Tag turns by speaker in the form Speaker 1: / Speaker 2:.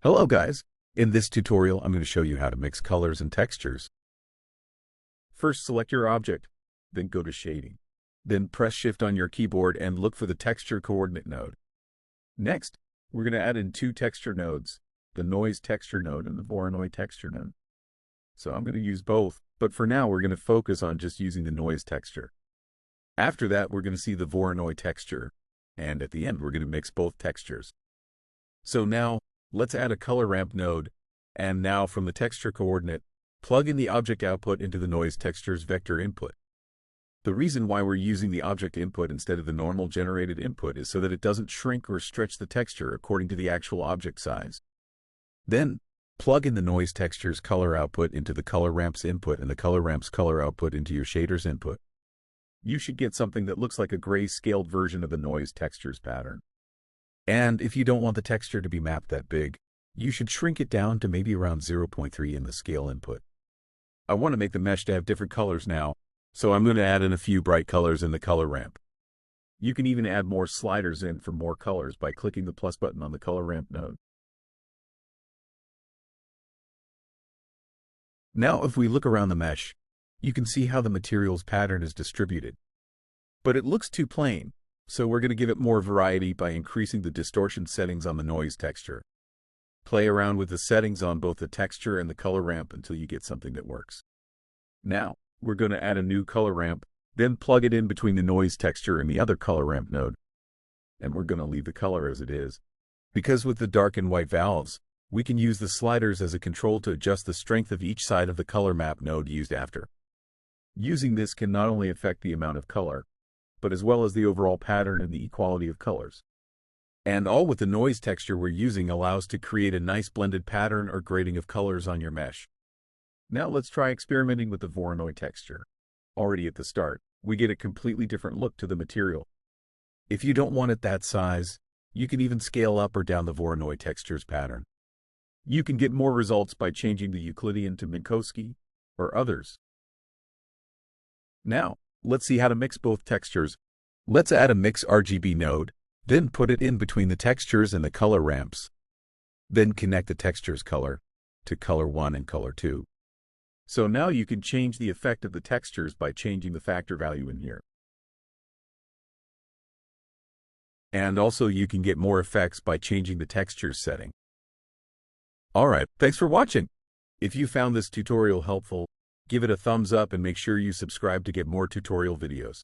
Speaker 1: Hello guys! In this tutorial, I'm going to show you how to mix colors and textures. First, select your object, then go to Shading. Then press Shift on your keyboard and look for the Texture Coordinate node. Next, we're going to add in two texture nodes, the Noise Texture node and the Voronoi Texture node. So I'm going to use both, but for now we're going to focus on just using the Noise Texture. After that, we're going to see the Voronoi Texture, and at the end we're going to mix both textures. So now, let's add a color ramp node, and now from the texture coordinate, plug in the object output into the noise texture's vector input. The reason why we're using the object input instead of the normal generated input is so that it doesn't shrink or stretch the texture according to the actual object size. Then, plug in the noise texture's color output into the color ramp's input and the color ramp's color output into your shader's input. You should get something that looks like a gray-scaled version of the noise texture's pattern. And if you don't want the texture to be mapped that big, you should shrink it down to maybe around 0.3 in the scale input. I want to make the mesh to have different colors now, so I'm going to add in a few bright colors in the color ramp. You can even add more sliders in for more colors by clicking the plus button on the color ramp node. Now if we look around the mesh, you can see how the material's pattern is distributed. But it looks too plain. So we're going to give it more variety by increasing the distortion settings on the noise texture. Play around with the settings on both the texture and the color ramp until you get something that works. Now, we're going to add a new color ramp, then plug it in between the noise texture and the other color ramp node. And we're going to leave the color as it is. Because with the dark and white valves, we can use the sliders as a control to adjust the strength of each side of the color map node used after. Using this can not only affect the amount of color, but as well as the overall pattern and the equality of colors. And all with the noise texture we're using allows to create a nice blended pattern or grading of colors on your mesh. Now let's try experimenting with the Voronoi texture. Already at the start, we get a completely different look to the material. If you don't want it that size, you can even scale up or down the Voronoi texture's pattern. You can get more results by changing the Euclidean to Minkowski or others. Now, let's see how to mix both textures. Let's add a Mix RGB node, then put it in between the textures and the color ramps. Then connect the texture's color to color 1 and color 2. So now you can change the effect of the textures by changing the factor value in here. And also you can get more effects by changing the textures setting. Alright, thanks for watching. If you found this tutorial helpful, give it a thumbs up and make sure you subscribe to get more tutorial videos.